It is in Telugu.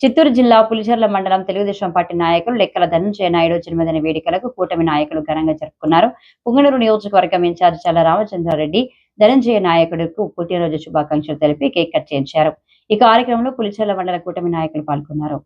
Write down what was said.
చిత్తూరు జిల్లా పులిచెర్ల మండలం తెలుగుదేశం పార్టీ నాయకులు లెక్కల ధనంజయ నాయుడు జన్మదిన వేడుకలకు కూటమి నాయకులు ఘనంగా జరుపుకున్నారు. పుంగనూరు నియోజకవర్గం ఇన్ఛార్జ్ చల్ల రామచంద్రారెడ్డి ధనంజయ నాయకుడికి పుట్టినరోజు శుభాకాంక్షలు తెలిపి కేక్ కట్ చేయించారు. ఈ కార్యక్రమంలో పులిచెర్ల మండల కూటమి నాయకులు పాల్గొన్నారు.